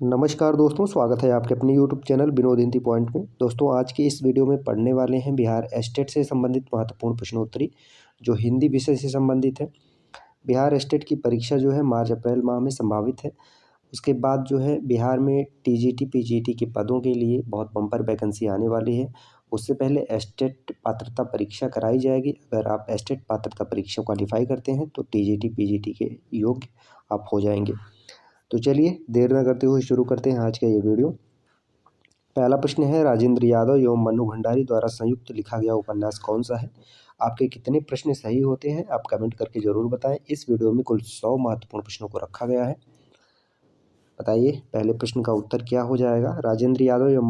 नमस्कार दोस्तों, स्वागत है आपके अपने YouTube channel Vinod Hindi point में। दोस्तों, आज की इस वीडियो में पढ़ने वाले हैं बिहार एस्टेट से संबंधित महत्वपूर्ण प्रश्नोत्तरी, जो हिंदी विषय से संबंधित है। बिहार एस्टेट की परीक्षा जो है मार्च अप्रैल माह में संभावित है। उसके बाद जो है बिहार में टीजीटी पीजीटी के पदों के लिए बहुत बम्पर वैकेंसी आने वाली है। उससे पहले एस्टेट पात्रता परीक्षा कराई जाएगी। अगर आप एस्टेट पात्रता परीक्षा क्वालिफाई करते हैं तो टीजीटी पीजीटी के योग्य आप हो जाएंगे। तो चलिए देर न करते हुए शुरू करते हैं आज का ये वीडियो। पहला प्रश्न है, राजेंद्र यादव एवं मन्नू भंडारी द्वारा संयुक्त लिखा गया उपन्यास कौन सा है? आपके कितने प्रश्न सही होते हैं आप कमेंट करके जरूर बताएं। इस वीडियो में कुल 100 महत्वपूर्ण प्रश्नों को रखा गया है। बताइए पहले प्रश्न का उत्तर क्या हो जाएगा। राजेंद्र यादव एवं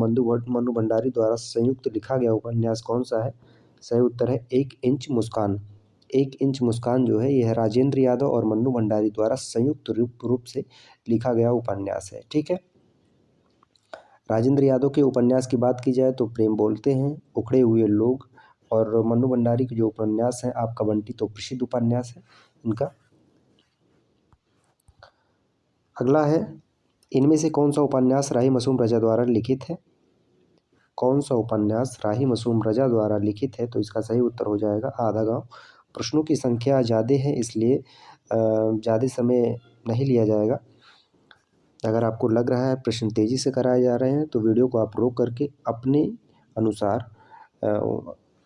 मन्नू भंडारी द्वारा संयुक्त लिखा गया उपन्यास कौन सा है? सही उत्तर है 1 इंच मुस्कान। 1 इंच मुस्कान जो है यह राजेंद्र यादव और मन्नू भंडारी द्वारा संयुक्त रूप से लिखा गया उपन्यास है। ठीक है। राजेंद्र यादव के उपन्यास की बात की जाए तो प्रेम बोलते हैं, उखड़े हुए लोग, और मन्नू भंडारी के जो उपन्यास है आपका बंटी तो प्रसिद्ध उपन्यास है इनका। अगला है, इनमें से कौन सा उपन्यास राही मासूम रजा द्वारा लिखित है? कौन सा उपन्यास राही मासूम रजा द्वारा लिखित है? तो इसका सही उत्तर हो जाएगा आधा गाँव। प्रश्नों की संख्या ज़्यादा है इसलिए ज़्यादा समय नहीं लिया जाएगा। अगर आपको लग रहा है प्रश्न तेज़ी से कराए जा रहे हैं तो वीडियो को आप रोक करके अपने अनुसार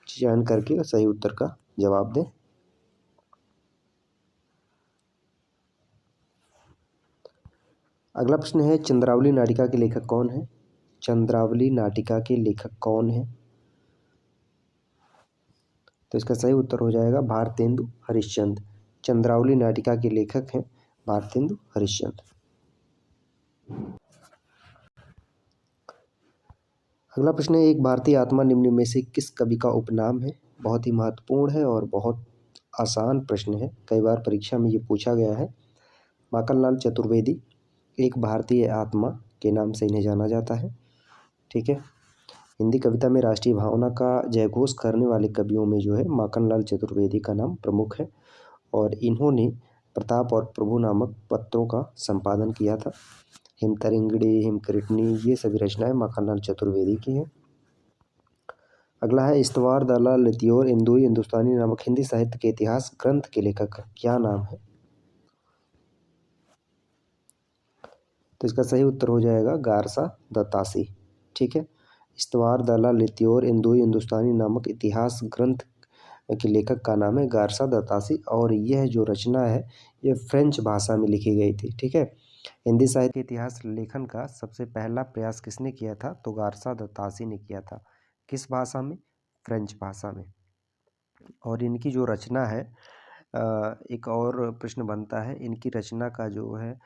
चयन करके सही उत्तर का जवाब दें। अगला प्रश्न है, चंद्रावली नाटिका के लेखक कौन है? चंद्रावली नाटिका के लेखक कौन है? तो इसका सही उत्तर हो जाएगा भारतेंदु हरिश्चंद्र। चंद्रावली नाटिका के लेखक हैं भारतेंदु हरिश्चंद्र। अगला प्रश्न है, एक भारतीय आत्मा निम्न में से किस कवि का उपनाम है? बहुत ही महत्वपूर्ण है और बहुत आसान प्रश्न है, कई बार परीक्षा में ये पूछा गया है। माखनलाल चतुर्वेदी एक भारतीय आत्मा के नाम से इन्हें जाना जाता है। ठीक है। हिंदी कविता में राष्ट्रीय भावना का जयघोष करने वाले कवियों में जो है माखनलाल चतुर्वेदी का नाम प्रमुख है, और इन्होंने प्रताप और प्रभु नामक पत्रों का संपादन किया था। हिमतरंगिणी, हिमकृष्णी, ये सभी रचनाएं माखनलाल चतुर्वेदी की हैं। अगला है, इस्तवार दलाल लितियोर इंदुई हिंदुस्तानी नामक हिंदी साहित्य के इतिहास ग्रंथ के लेखक का क्या नाम है? तो इसका सही उत्तर हो जाएगा गारसा दत्तासी। ठीक है। इस्तवार दलाल लितियोर इंदुई हिंदुस्तानी नामक इतिहास ग्रंथ के लेखक का नाम है गारसा दत्तासी, और यह जो रचना है यह फ्रेंच भाषा में लिखी गई थी। ठीक है। हिंदी साहित्य के इतिहास लेखन का सबसे पहला प्रयास किसने किया था? तो गारसा दत्तासी ने किया था। किस भाषा में? फ्रेंच भाषा में। और इनकी जो रचना है, एक और प्रश्न बनता है, इनकी रचना का जो है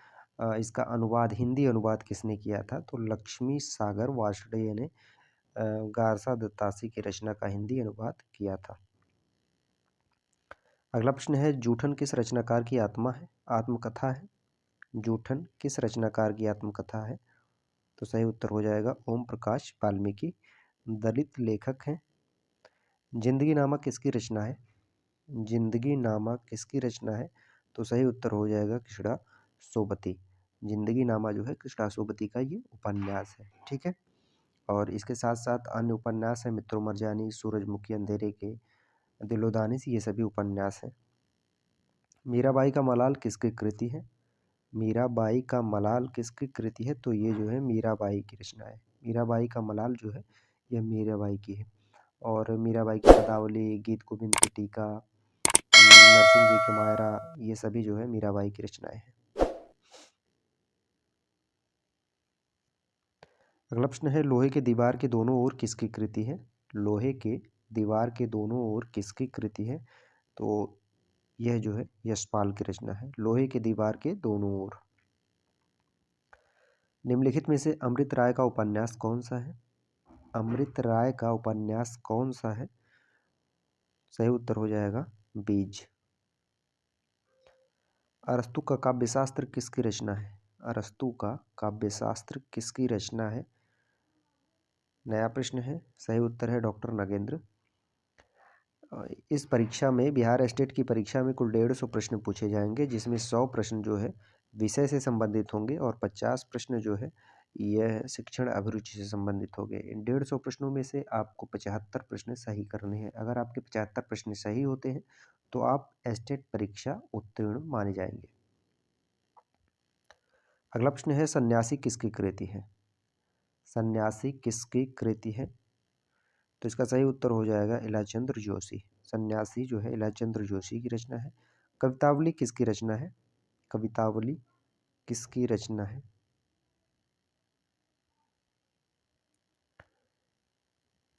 इसका अनुवाद, हिंदी अनुवाद किसने किया था? तो लक्ष्मी सागर वार्ष्णेय ने गारसा दत्तासी की रचना का हिंदी अनुवाद किया था। अगला प्रश्न है, जूठन किस रचनाकार की आत्मकथा है? जूठन किस रचनाकार की आत्मकथा है? तो सही उत्तर हो जाएगा ओम प्रकाश वाल्मीकि, दलित लेखक हैं। जिंदगी नामा किसकी रचना है? जिंदगी नामा किसकी रचना है? तो सही उत्तर हो जाएगा कृष्णा सोबती। जिंदगी नामा जो है कृष्णा सोबती का ये उपन्यास है। ठीक है। और इसके साथ साथ अन्य उपन्यास है, मित्रों मरजानी, सूरजमुखी अंधेरे के, दिलोदानिस, ये सभी उपन्यास हैं। मीराबाई का मलाल किसकी कृति है? मीराबाई का मलाल किसकी कृति है? तो ये जो है मीराबाई की रचना है। मीराबाई का मलाल जो है यह मीराबाई की है। और मीराबाई की पदावली, गीत गोविंद की टीका, नरसिंह जी के मायरा, ये सभी जो है मीराबाई की रचनाएं हैं। अगला प्रश्न है, लोहे के दीवार के दोनों ओर किसकी कृति है? लोहे के दीवार के दोनों ओर किसकी कृति है? तो यह जो है यशपाल की रचना है, लोहे के दीवार के दोनों ओर। निम्नलिखित में से अमृत राय का उपन्यास कौन सा है? अमृत राय का उपन्यास कौन सा है? सही उत्तर हो जाएगा बीज। अरस्तु का काव्यशास्त्र किसकी रचना है? अरस्तु का काव्यशास्त्र किसकी रचना है? नया प्रश्न है, सही उत्तर है डॉक्टर नगेंद्र। इस परीक्षा में, बिहार स्टेट की परीक्षा में कुल 150 प्रश्न पूछे जाएंगे, जिसमें 100 प्रश्न जो है विषय से संबंधित होंगे और 50 प्रश्न जो है यह शिक्षण अभिरुचि से संबंधित हो गए। इन 150 प्रश्नों में से आपको 75 प्रश्न सही करने हैं। अगर आपके 75 प्रश्न सही होते हैं तो आप एस्टेट परीक्षा उत्तीर्ण माने जाएंगे। अगला प्रश्न है, सन्यासी किसकी कृति है? सन्यासी किसकी कृति है? तो इसका सही उत्तर हो जाएगा इलाचंद्र जोशी। सन्यासी जो है इलाचंद्र जोशी की रचना है। कवितावली किसकी रचना है? कवितावली किसकी रचना है?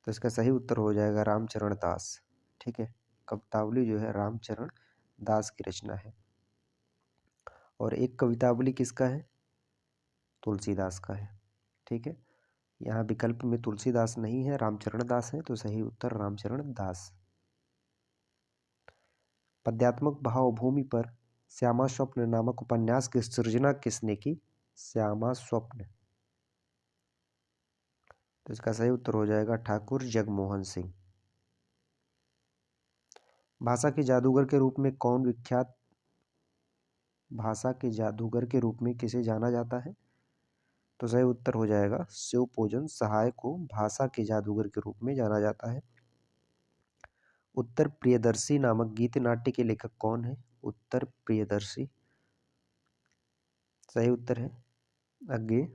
तो इसका सही उत्तर हो जाएगा रामचरण दास। ठीक है, कवितावली जो है रामचरण दास की रचना है। और एक कवितावली किसका है? तुलसीदास का है। ठीक है, यहाँ विकल्प में तुलसीदास नहीं है, रामचरण दास है, तो सही उत्तर रामचरण दास। पद्यात्मक भावभूमि पर श्यामा स्वप्न नामक उपन्यास की सृजना किसने की? श्यामा स्वप्न। तो इसका सही उत्तर हो जाएगा ठाकुर जगमोहन सिंह। भाषा के जादूगर के रूप में कौन विख्यात? भाषा के जादूगर के रूप में किसे जाना जाता है? तो सही उत्तर हो जाएगा शिवपूजन सहाय को भाषा के जादूगर के रूप में जाना जाता है। उत्तर प्रियदर्शी नामक गीत नाट्य के लेखक कौन है? उत्तर प्रियदर्शी सही उत्तर है। आगे,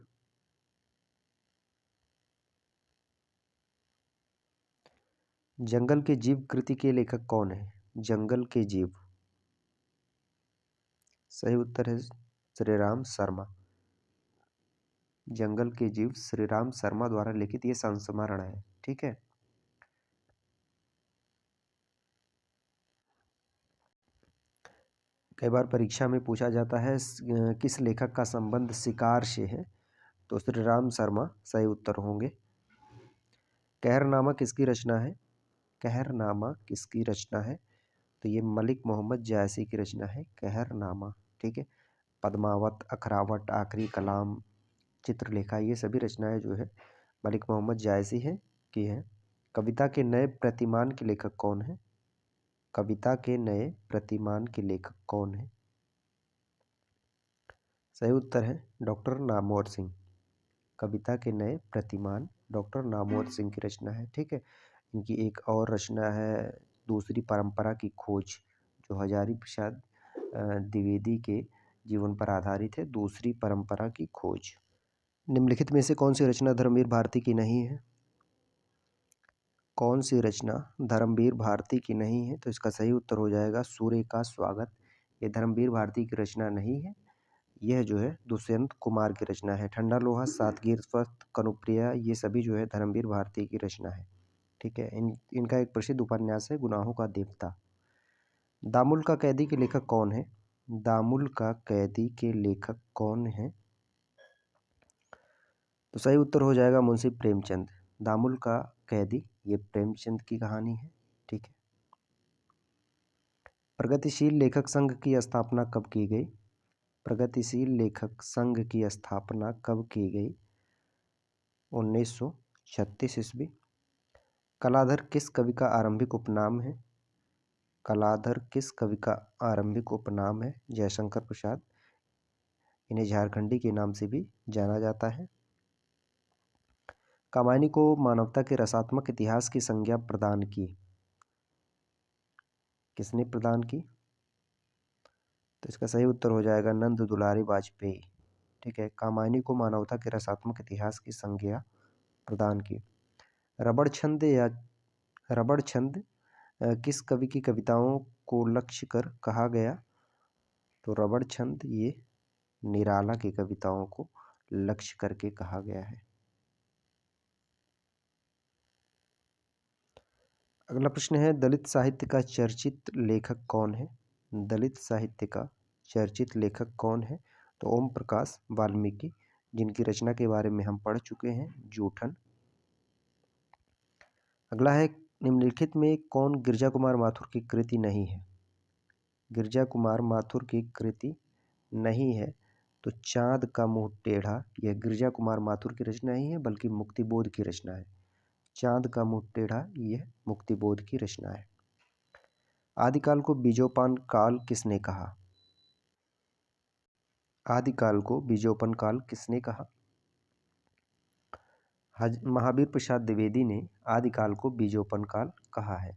जंगल के जीव कृति के लेखक कौन है? जंगल के जीव सही उत्तर है श्रीराम शर्मा। जंगल के जीव श्रीराम शर्मा द्वारा लिखित ये संस्मरण है। ठीक है, कई बार परीक्षा में पूछा जाता है किस लेखक का संबंध शिकार से है? तो श्रीराम शर्मा सही उत्तर होंगे। कहरनामा किसकी रचना है? कहरनामा किसकी रचना है? तो ये मलिक मोहम्मद जायसी की रचना है कहरनामा। ठीक है, पद्मावत, अखरावट, आखिरी कलाम, चित्रलेखा, ये सभी रचनाएं जो है मलिक मोहम्मद जायसी है की है। कविता के नए प्रतिमान के लेखक कौन है? कविता के नए प्रतिमान के लेखक कौन है? सही उत्तर है डॉक्टर नामवर सिंह। कविता के नए प्रतिमान डॉक्टर नामवर सिंह की रचना है। ठीक है, इनकी एक और रचना है दूसरी परंपरा की खोज, जो हजारी प्रसाद द्विवेदी के जीवन पर आधारित है। दूसरी परंपरा की खोज। निम्नलिखित में से कौन सी रचना धर्मवीर भारती की नहीं है? कौन सी रचना धर्मवीर भारती की नहीं है? तो इसका सही उत्तर हो जाएगा सूर्य का स्वागत। ये धर्मवीर भारती की रचना नहीं है, यह जो है दुष्यंत कुमार की रचना है। ठंडा लोहा, सातगीर स्वस्थ, कनुप्रिया, ये सभी जो है धर्मवीर भारती की रचना है। ठीक है, इनका एक प्रसिद्ध उपन्यास है गुनाहों का देवता। दामुल का कैदी के लेखक कौन है? दामुल का कैदी के लेखक कौन है? तो सही उत्तर हो जाएगा मुंशी प्रेमचंद। दामुल का कैदी ये प्रेमचंद की कहानी है। ठीक है, प्रगतिशील लेखक संघ की स्थापना कब की गई? प्रगतिशील लेखक संघ की स्थापना कब की गई? 1936 ईस्वी। कलाधर किस कवि का आरंभिक उपनाम है? कलाधर किस कवि का आरंभिक उपनाम है? जयशंकर प्रसाद। इन्हें झारखंडी के नाम से भी जाना जाता है। कामायनी को मानवता के रसात्मक इतिहास की संज्ञा प्रदान की, किसने प्रदान की? तो इसका सही उत्तर हो जाएगा नंद दुलारी वाजपेयी। ठीक है, कामायनी को मानवता के रसात्मक इतिहास की संज्ञा प्रदान की। रबड़ छंद या रबड़ छंद किस कवि की कविताओं को लक्ष्य कर कहा गया? तो रबड़ छंद ये निराला की कविताओं को लक्ष्य करके कहा गया है। अगला प्रश्न है, दलित साहित्य का चर्चित लेखक कौन है? दलित साहित्य का चर्चित लेखक कौन है? तो ओम प्रकाश वाल्मीकि, जिनकी रचना के बारे में हम पढ़ चुके हैं, जूठन। अगला है, निम्नलिखित में कौन गिरजा कुमार माथुर की कृति नहीं है? गिरजा कुमार माथुर की कृति नहीं है तो चाँद का मुंह टेढ़ा, यह गिरजा कुमार माथुर की रचना नहीं है बल्कि मुक्तिबोध की रचना है। चाँद का मुंह टेढ़ा यह मुक्तिबोध की रचना है। आदिकाल को बीजोपान काल किसने कहा? आदिकाल को बीजोपन काल किसने कहा? महावीर प्रसाद द्विवेदी ने आदिकाल को बीजोपन काल कहा है।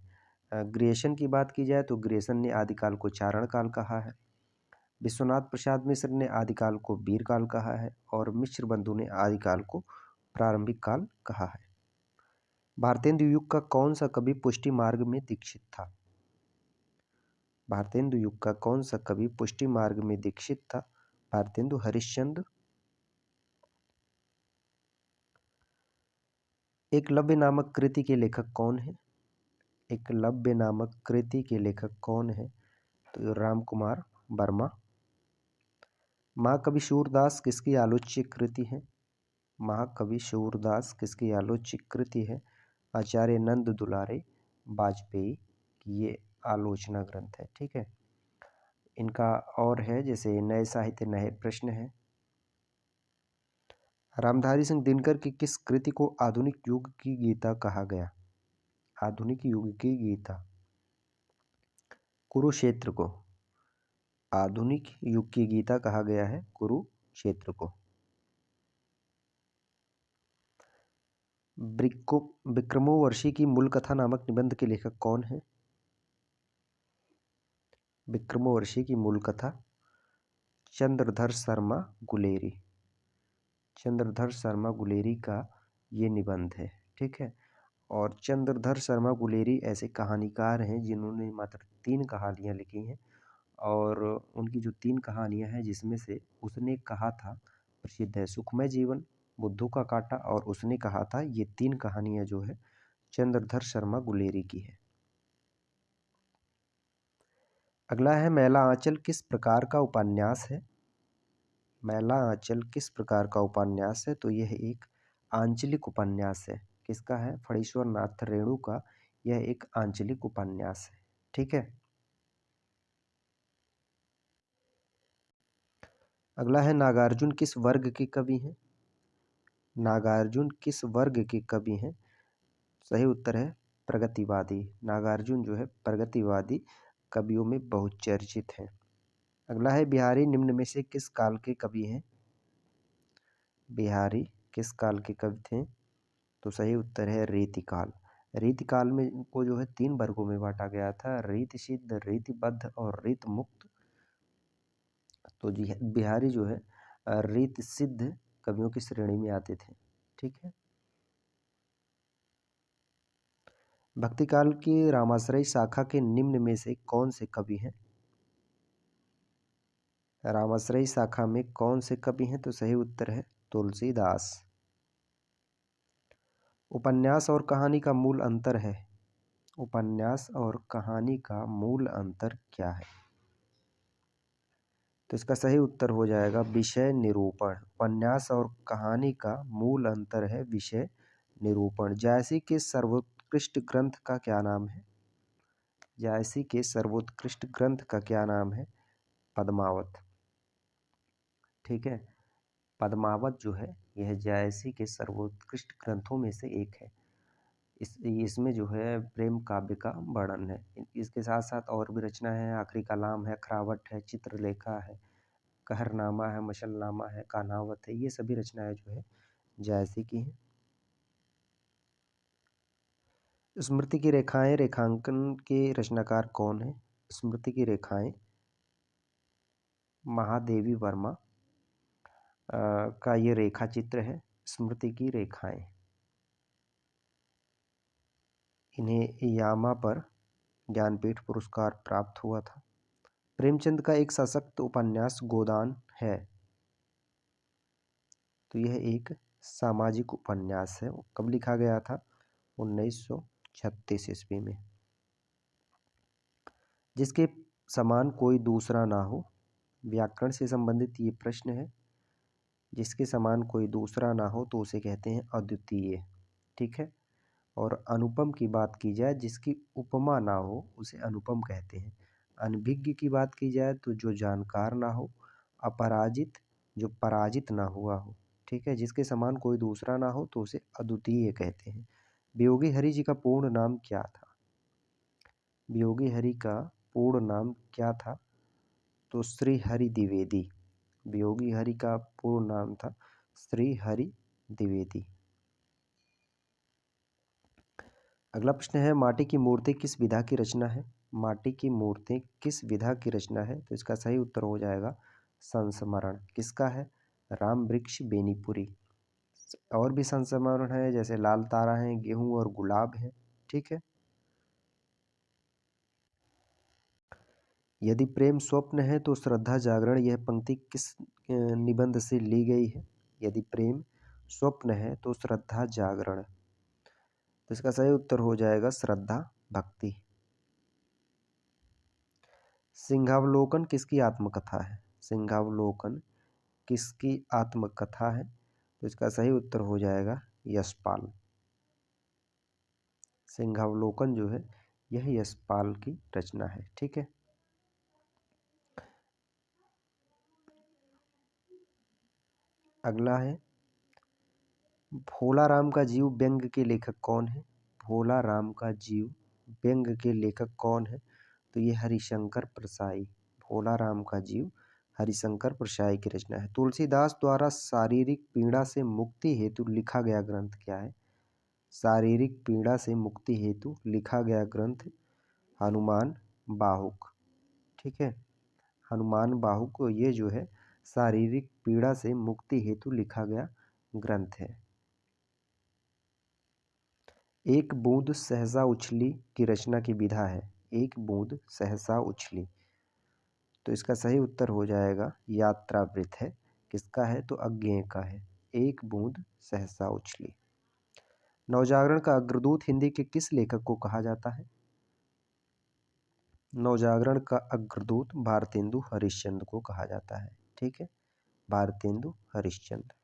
ग्रियर्सन की बात की जाए तो ग्रियर्सन ने आदिकाल को चारण काल कहा है। विश्वनाथ प्रसाद मिश्र ने आदिकाल को वीर काल कहा है और मिश्र बंधु ने आदिकाल को प्रारंभिक काल कहा है। भारतेंदु युग का कौन सा कवि पुष्टि मार्ग में दीक्षित था? भारतेंदु युग का कौन सा कवि पुष्टि मार्ग में दीक्षित था? भारतेंदु हरिश्चंद्र। एकलव्य नामक कृति के लेखक कौन है? एकलव्य नामक कृति के लेखक कौन है? तो राम कुमार वर्मा। महाकवि सूरदास किसकी आलोच्य कृति है? महाकवि सूरदास किसकी आलोच्य कृति है? आचार्य नंद दुलारे वाजपेयी की ये आलोचना ग्रंथ है। ठीक है, इनका और है जैसे नए साहित्य नए प्रश्न है। रामधारी सिंह दिनकर की किस कृति को आधुनिक युग की गीता कहा गया? आधुनिक युग की गीता। कुरुक्षेत्र को आधुनिक युग की गीता कहा गया है, कुरुक्षेत्र को। विक्रमोर्वशी की मूल कथा नामक निबंध के लेखक कौन है? विक्रमोर्वशी की मूल कथा चंद्रधर शर्मा गुलेरी। चंद्रधर शर्मा गुलेरी का ये निबंध है। ठीक है, और चंद्रधर शर्मा गुलेरी ऐसे कहानीकार हैं जिन्होंने मात्र 3 कहानियाँ लिखी हैं और उनकी जो 3 कहानियाँ हैं जिसमें से उसने कहा था प्रसिद्ध है सुखमय जीवन, बुद्धू का कांटा और उसने कहा था, ये 3 कहानियाँ जो है चंद्रधर शर्मा गुलेरी की है। अगला है मैला आंचल किस प्रकार का उपन्यास है? मैला आंचल किस प्रकार का उपन्यास है? तो यह एक आंचलिक उपन्यास है। किसका है? फणीश्वर नाथ रेणु का यह एक आंचलिक उपन्यास है। ठीक है, अगला है नागार्जुन किस वर्ग के कवि हैं? नागार्जुन किस वर्ग के कवि हैं? सही उत्तर है प्रगतिवादी। नागार्जुन जो है प्रगतिवादी कवियों में बहुचर्चित हैं। अगला है बिहारी निम्न में से किस काल के कवि हैं? बिहारी किस काल के कवि थे? तो सही उत्तर है रीतिकाल। रीतिकाल में इनको जो है 3 वर्गों में बांटा गया था, रीति सिद्ध, रीतिबद्ध और रीत मुक्त। तो जी बिहारी जो है रीत सिद्ध कवियों की श्रेणी में आते थे। ठीक है, भक्तिकाल की रामाश्रयी शाखा के निम्न में से कौन से कवि हैं? रामाश्रयी शाखा में कौन से कवि हैं? तो सही उत्तर है तुलसीदास। उपन्यास और कहानी का मूल अंतर है। उपन्यास और कहानी का मूल अंतर क्या है? तो इसका सही उत्तर हो जाएगा विषय निरूपण। उपन्यास और कहानी का मूल अंतर है विषय निरूपण। जायसी के सर्वोत्कृष्ट ग्रंथ का क्या नाम है? जायसी के सर्वोत्कृष्ट ग्रंथ का क्या नाम है? पद्मावत। ठीक है, पद्मावत जो है यह जायसी के सर्वोत्कृष्ट ग्रंथों में से एक है। इसमें जो है प्रेम काव्य का वर्णन है। इसके साथ साथ और भी रचना है, आखिरी कलाम है, खरावट है, चित्रलेखा है, कहरनामा है, मशलनामा है, कान्हावत है, ये सभी रचनाएं जो है जायसी की हैं। स्मृति की रेखाएं रेखांकन के रचनाकार कौन है? स्मृति की रेखाएं महादेवी वर्मा का ये रेखा चित्र है स्मृति की रेखाएं। इन्हें यामा पर ज्ञानपीठ पुरस्कार प्राप्त हुआ था। प्रेमचंद का एक सशक्त उपन्यास गोदान है। तो यह एक सामाजिक उपन्यास है। कब लिखा गया था? 1936 ईस्वी में। जिसके समान कोई दूसरा ना हो, व्याकरण से संबंधित ये प्रश्न है। जिसके समान कोई दूसरा ना हो तो उसे कहते हैं अद्वितीय। ठीक है, और अनुपम की बात की जाए, जिसकी उपमा ना हो उसे अनुपम कहते हैं। अनभिज्ञ की बात की जाए तो जो जानकार ना हो। अपराजित जो पराजित ना हुआ हो। ठीक है, जिसके समान कोई दूसरा ना हो तो उसे अद्वितीय कहते हैं। वियोगी हरि जी का पूर्ण नाम क्या था? वियोगी हरि का पूर्ण नाम क्या था? तो श्री हरि द्विवेदी। वियोगी हरि का पूर्ण नाम था श्री हरि द्विवेदी। अगला प्रश्न है, माटी की मूर्ति किस विधा की रचना है? माटी की मूर्ति किस विधा की रचना है? तो इसका सही उत्तर हो जाएगा संस्मरण। किसका है? राम वृक्ष बेनीपुरी। और भी संस्मरण है, जैसे लाल तारा है, गेहूं और गुलाब है। ठीक है। यदि प्रेम स्वप्न है तो श्रद्धा जागरण, यह पंक्ति किस निबंध से ली गई है? यदि प्रेम स्वप्न है तो श्रद्धा जागरण। तो इसका सही उत्तर हो जाएगा श्रद्धा भक्ति। सिंहावलोकन किसकी आत्मकथा है? सिंहावलोकन किसकी आत्मकथा है? तो इसका सही उत्तर हो जाएगा यशपाल। सिंहावलोकन जो है यह यशपाल की रचना है। ठीक है। अगला है, भोला राम का जीव व्यंग के लेखक कौन है? भोला राम का जीव व्यंग के लेखक कौन है? तो ये हरिशंकर परसाई। भोला राम का जीव हरिशंकर परसाई की रचना है। तुलसीदास द्वारा शारीरिक पीड़ा से मुक्ति हेतु लिखा गया ग्रंथ क्या है? शारीरिक पीड़ा से मुक्ति हेतु लिखा गया ग्रंथ हनुमान बाहुक। ठीक है। हनुमान बाहुक ये जो है शारीरिक पीड़ा से मुक्ति हेतु लिखा गया ग्रंथ है। एक बूंद सहसा उछली की रचना की विधा है। एक बूंद सहसा उछली। तो इसका सही उत्तर हो जाएगा यात्रावृत है। किसका है? तो अज्ञेय का है। एक बूंद सहसा उछली। नवजागरण का अग्रदूत हिंदी के किस लेखक को कहा जाता है? नवजागरण का अग्रदूत भारतेंदु हरिश्चंद्र को कहा जाता है। ठीक है। भारतेंदु हरिश्चंद्र।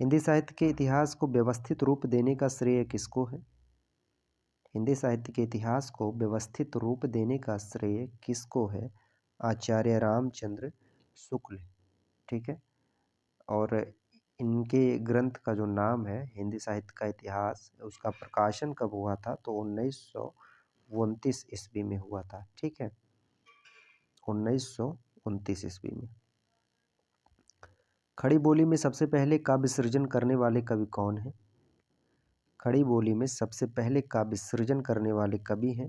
हिंदी साहित्य के इतिहास को व्यवस्थित रूप देने का श्रेय किसको है? हिंदी साहित्य के इतिहास को व्यवस्थित रूप देने का श्रेय किसको है? आचार्य रामचंद्र शुक्ल। ठीक है। और इनके ग्रंथ का जो नाम है हिंदी साहित्य का इतिहास, उसका प्रकाशन कब हुआ था? तो 1929 ईस्वी में हुआ था। ठीक है। 1929 ईस्वी में। खड़ी बोली में सबसे पहले काव्य सृजन करने वाले कवि कौन है? खड़ी बोली में सबसे पहले काव्य सृजन करने वाले कवि हैं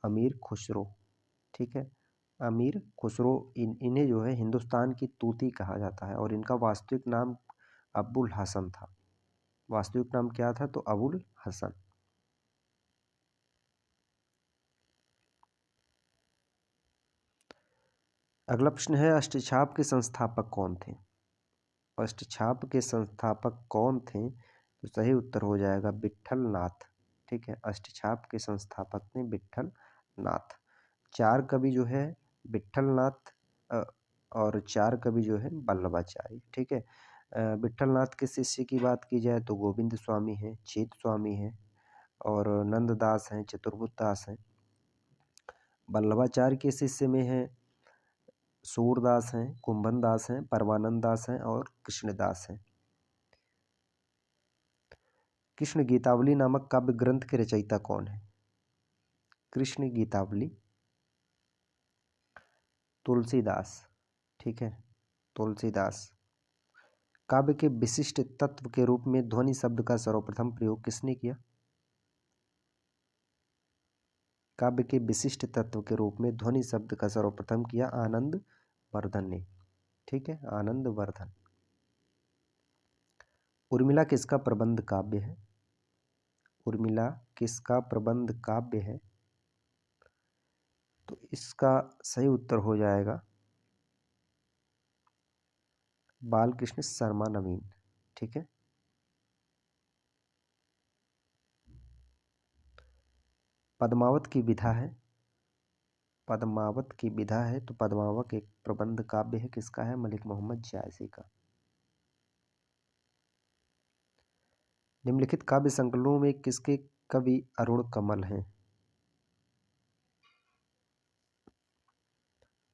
अमीर खुसरो। ठीक है। अमीर खुसरो। इन्हें जो है हिंदुस्तान की तूती कहा जाता है और इनका वास्तविक नाम अबुल हसन था। वास्तविक नाम क्या था? तो अबुल हसन। अगला प्रश्न है, अष्टछाप के संस्थापक कौन थे? अष्टछाप के संस्थापक कौन थे? तो सही उत्तर हो जाएगा विट्ठल नाथ। ठीक है। अष्टछाप के संस्थापक थे विट्ठल नाथ। चार कवि जो है विट्ठल नाथ और चार कवि जो है वल्लभाचार्य। ठीक है। विट्ठल नाथ के शिष्य की बात की जाए तो गोविंद स्वामी हैं, चेत स्वामी हैं और नंददास हैं, चतुर्बुद्ध दास हैं। वल्लभाचार्य के शिष्य में हैं सूरदास हैं, कुंभन दास हैं, परमानंद दास हैं और कृष्णदास हैं। कृष्ण गीतावली नामक काव्य ग्रंथ के रचयिता कौन है? कृष्ण गीतावली तुलसीदास। ठीक है। तुलसीदास। काव्य के विशिष्ट तत्व के रूप में ध्वनि शब्द का सर्वप्रथम प्रयोग किसने किया? काव्य के विशिष्ट तत्व के रूप में ध्वनि शब्द का सर्वप्रथम किया आनंद वर्धन ने। ठीक है। आनंद वर्धन। उर्मिला किसका प्रबंध काव्य है? उर्मिला किसका प्रबंध काव्य है? तो इसका सही उत्तर हो जाएगा बालकृष्ण शर्मा नवीन। ठीक है। पद्मावत की विधा है। पद्मावत की विधा है तो पद्मावत एक प्रबंध काव्य है। किसका है? मलिक मोहम्मद जायसी का। निम्नलिखित काव्य संकलनों में किसके कवि अरुण कमल हैं?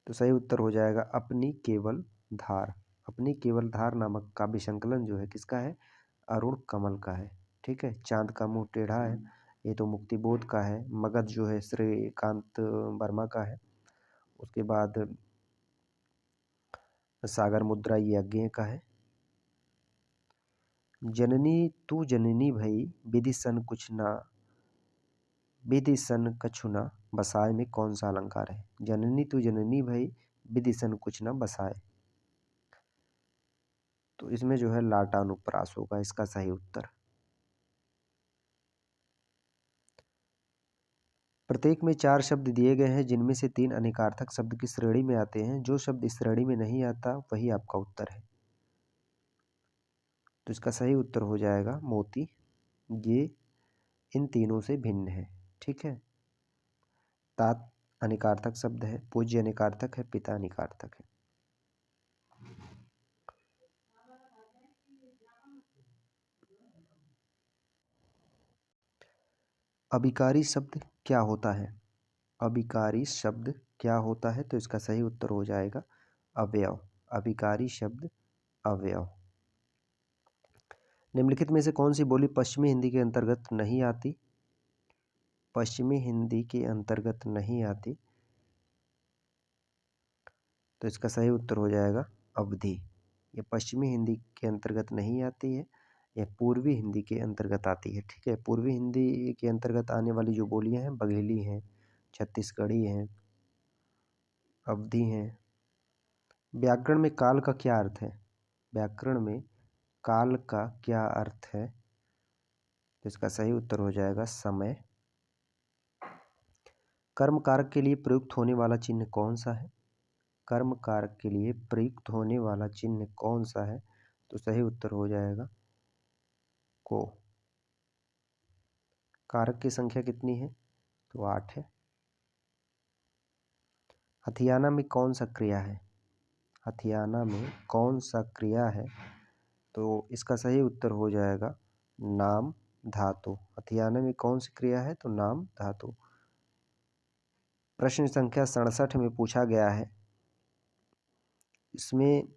तो सही उत्तर हो जाएगा अपनी केवल धार। अपनी केवल धार नामक काव्य संकलन जो है किसका है? अरुण कमल का है। ठीक है। चांद का मुंह टेढ़ा है, ये तो मुक्तिबोध का है। मगध जो है श्रीकांत वर्मा का है। उसके बाद सागर मुद्रा यज्ञ का है। जननी तू जननी भई विधि सन कछु ना बसाए में कौन सा अलंकार है? जननी तू जननी भई विधि सन कुछ ना बसाए, तो इसमें जो है लाटानुप्रास होगा इसका सही उत्तर। प्रत्येक में 4 शब्द दिए गए हैं जिनमें से 3 अनेकार्थक शब्द की श्रेणी में आते हैं। जो शब्द इस श्रेणी में नहीं आता वही आपका उत्तर है। तो इसका सही उत्तर हो जाएगा मोती। ये इन तीनों से भिन्न है। ठीक है। तात अनेकार्थक शब्द है, पूज्य अनेकार्थक है, पिता अनेकार्थक है। अभिकारी शब्द क्या होता है? अभिकारी शब्द क्या होता है? तो इसका सही उत्तर हो जाएगा अवयव। अभिकारी शब्द अवयव। निम्नलिखित में से कौन सी बोली पश्चिमी हिंदी के अंतर्गत नहीं आती? पश्चिमी हिंदी के अंतर्गत नहीं आती, तो इसका सही उत्तर हो जाएगा अवधी। ये पश्चिमी हिंदी के अंतर्गत नहीं आती है, यह पूर्वी हिंदी के अंतर्गत आती है। ठीक है। पूर्वी हिंदी के अंतर्गत आने वाली जो बोलियां हैं बघेली हैं, छत्तीसगढ़ी हैं, अवधी हैं। व्याकरण में काल का क्या अर्थ है? व्याकरण में काल का क्या अर्थ है? तो इसका सही उत्तर हो जाएगा समय। कर्म कारक के लिए प्रयुक्त होने वाला चिन्ह कौन सा है? कर्म कारक के लिए प्रयुक्त होने वाला चिन्ह कौन सा है? तो सही उत्तर हो जाएगा को। कारक की संख्या कितनी है? तो 8 है। हथियाना में कौन सा क्रिया है? हथियाना में कौन सा क्रिया है? तो इसका सही उत्तर हो जाएगा नाम धातु। हथियाना में कौन सी क्रिया है? तो नाम धातु। प्रश्न संख्या 67 में पूछा गया है, इसमें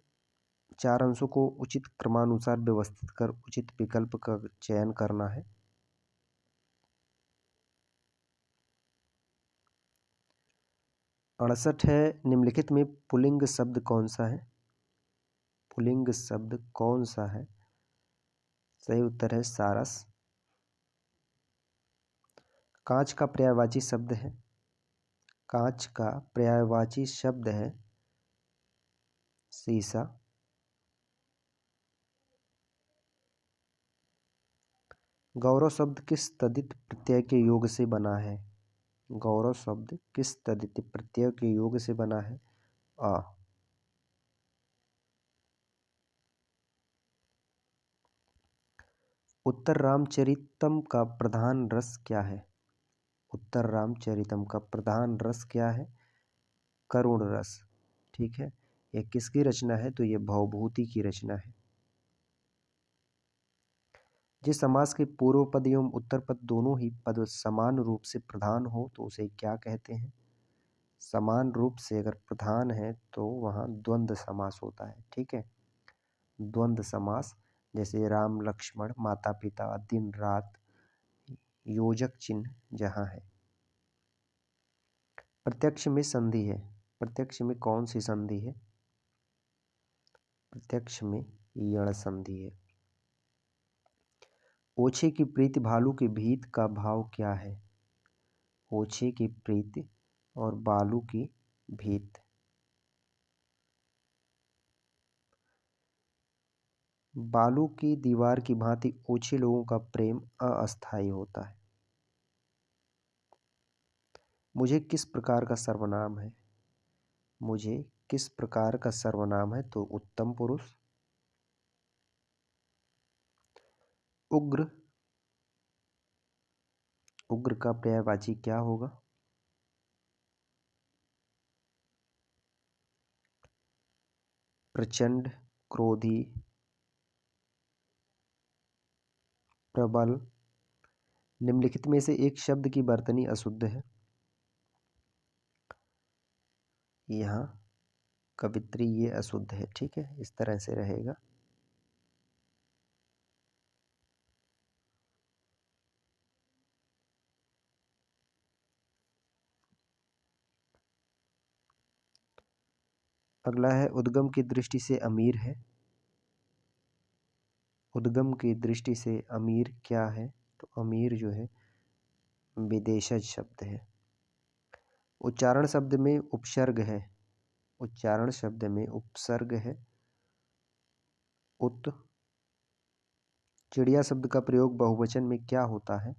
4 अंशों को उचित क्रमानुसार व्यवस्थित कर उचित विकल्प का चयन करना है। अड़सठ है, निम्नलिखित में पुल्लिंग शब्द कौन सा है? पुल्लिंग शब्द कौन सा है? सही उत्तर है सारस। कांच का पर्यायवाची शब्द है, कांच का पर्यायवाची शब्द है शीशा। गौरव शब्द किस तद्धित प्रत्यय के योग से बना है? गौरव शब्द किस तद्धित प्रत्यय के योग से बना है? आ। उत्तर रामचरितम का प्रधान रस क्या है? उत्तर रामचरितम का प्रधान रस क्या है? करुण रस। ठीक है। यह किसकी रचना है? तो यह भवभूति की रचना है। जिस समास के पूर्व पद एवं उत्तर पद दोनों ही पद समान रूप से प्रधान हो तो उसे क्या कहते हैं? समान रूप से अगर प्रधान है तो वहाँ द्वंद्व समास होता है। ठीक है। द्वंद्व समास जैसे राम लक्ष्मण, माता पिता, दिन रात, योजक चिन्ह जहाँ है। प्रत्यक्ष में संधि है, प्रत्यक्ष में कौन सी संधि है? प्रत्यक्ष में यण संधि है। ओछे की प्रीति भालू की भीत का भाव क्या है? ओछे की प्रीति और बालू की भीत। बालू की दीवार की भांति ओछे लोगों का प्रेम अस्थायी होता है। मुझे किस प्रकार का सर्वनाम है? मुझे किस प्रकार का सर्वनाम है? तो उत्तम पुरुष। उग्र, उग्र का पर्यायवाची क्या होगा? प्रचंड, क्रोधी, प्रबल। निम्नलिखित में से एक शब्द की वर्तनी अशुद्ध है। यहाँ कवित्री ये अशुद्ध है। ठीक है। इस तरह से रहेगा। अगला है उद्गम की दृष्टि से अमीर है। उद्गम की दृष्टि से अमीर क्या है? तो अमीर जो है विदेशज शब्द है। उच्चारण शब्द में उपसर्ग है। उच्चारण शब्द में उपसर्ग है उत। चिड़िया शब्द का प्रयोग बहुवचन में क्या होता है?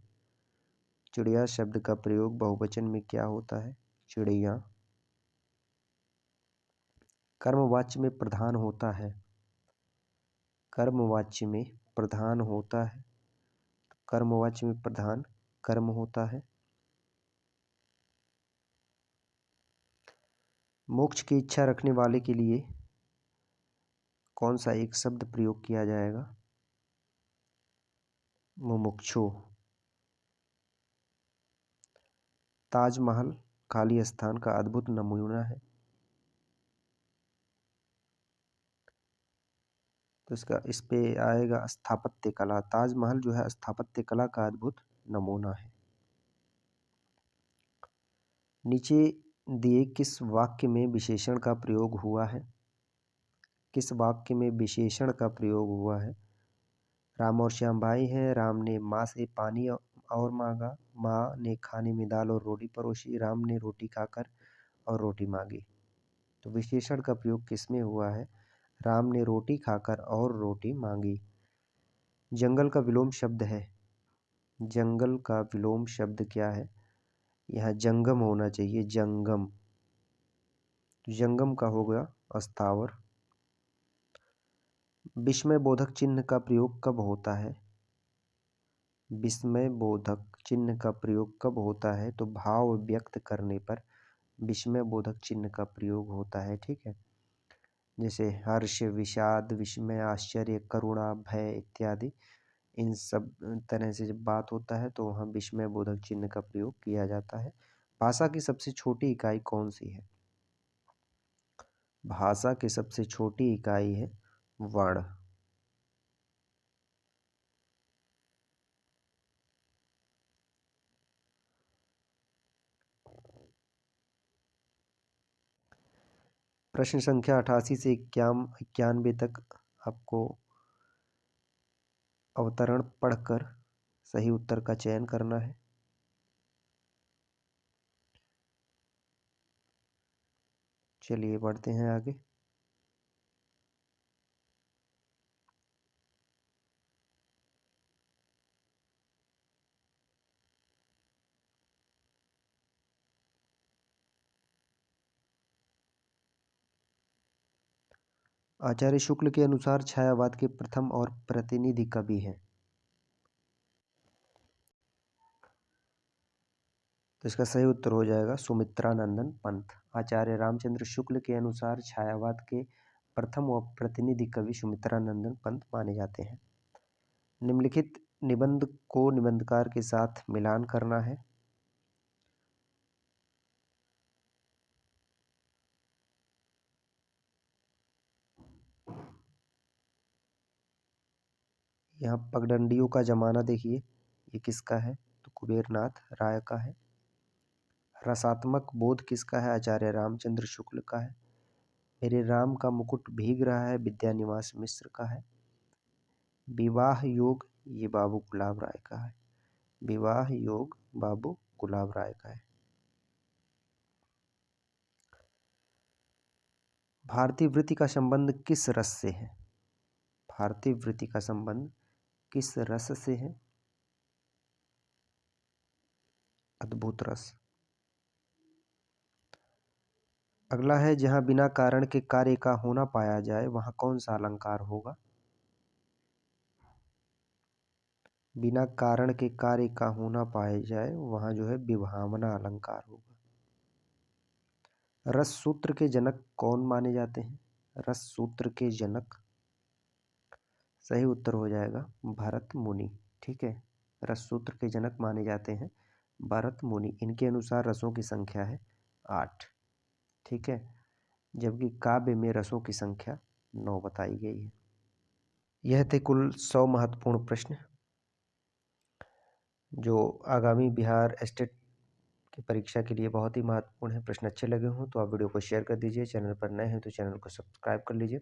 चिड़िया शब्द का प्रयोग बहुवचन में क्या होता है? चिड़िया। कर्मवाच्य में प्रधान होता है। कर्मवाच्य में प्रधान होता है। कर्मवाच्य में प्रधान कर्म होता है। मोक्ष की इच्छा रखने वाले के लिए कौन सा एक शब्द प्रयोग किया जाएगा? मुमुक्षु। ताजमहल खाली स्थान का अद्भुत नमूना है। तो इसका इस पे आएगा स्थापत्य कला। ताजमहल जो है स्थापत्य कला का अद्भुत नमूना है। नीचे दिए किस वाक्य में विशेषण का प्रयोग हुआ है? किस वाक्य में विशेषण का प्रयोग हुआ है? राम और श्याम भाई हैं। राम ने माँ से पानी और मांगा। माँ ने खाने में दाल और रोटी परोसी। राम ने रोटी खाकर और रोटी मांगी। तो विशेषण का प्रयोग किसमें हुआ है? राम ने रोटी खाकर और रोटी मांगी। जंगल का विलोम शब्द है। जंगल का विलोम शब्द क्या है? यहाँ जंगम होना चाहिए, जंगम। तो जंगम का हो गया अस्थावर। विस्मय बोधक चिन्ह का प्रयोग कब होता है? विस्मय बोधक चिन्ह का प्रयोग कब होता है? तो भाव व्यक्त करने पर विस्मय बोधक चिन्ह का प्रयोग होता है। ठीक है, जैसे हर्ष, विषाद, विस्मय, आश्चर्य, करुणा, भय इत्यादि। इन सब तरह से जब बात होता है तो वहाँ विस्मय बोधक चिन्ह का प्रयोग किया जाता है। भाषा की सबसे छोटी इकाई कौन सी है? भाषा की सबसे छोटी इकाई है वर्ण। प्रश्न संख्या 88 से 91 तक आपको अवतरण पढ़कर सही उत्तर का चयन करना है। चलिए बढ़ते हैं आगे। आचार्य शुक्ल के अनुसार छायावाद के प्रथम और प्रतिनिधि कवि हैं? तो इसका सही उत्तर हो जाएगा सुमित्रानंदन पंत। आचार्य रामचंद्र शुक्ल के अनुसार छायावाद के प्रथम व प्रतिनिधि कवि सुमित्रानंदन पंत माने जाते हैं। निम्नलिखित निबंध को निबंधकार के साथ मिलान करना है। यहाँ पगडंडियों का जमाना देखिए, ये किसका है? तो कुबेरनाथ राय का है। रसात्मक बोध किसका है? आचार्य रामचंद्र शुक्ल का है। मेरे राम का मुकुट भीग रहा है विद्यानिवास मिश्र का है। विवाह योग ये बाबू गुलाब राय का है। विवाह योग बाबू गुलाब राय का है। भारतीय वृत्ति का संबंध किस रस से है? भारतीय वृत्ति का संबंध किस रस से है? अद्भुत रस। अगला है जहां बिना कारण के कार्य का होना पाया जाए वहां कौन सा अलंकार होगा? बिना कारण के कार्य का होना पाया जाए वहां जो है विभावना अलंकार होगा। रस सूत्र के जनक कौन माने जाते हैं? रस सूत्र के जनक सही उत्तर हो जाएगा भरत मुनि। ठीक है, रस सूत्र के जनक माने जाते हैं भरत मुनि। इनके अनुसार रसों की संख्या है 8। ठीक है, जबकि काव्य में रसों की संख्या 9 बताई गई है। यह थे कुल 100 महत्वपूर्ण प्रश्न जो आगामी बिहार स्टेट आपकी परीक्षा के लिए बहुत ही महत्वपूर्ण है। प्रश्न अच्छे लगे हों तो आप वीडियो को शेयर कर दीजिए। चैनल पर नए हैं तो चैनल को सब्सक्राइब कर लीजिए।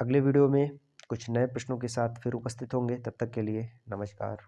अगले वीडियो में कुछ नए प्रश्नों के साथ फिर उपस्थित होंगे। तब तक के लिए नमस्कार।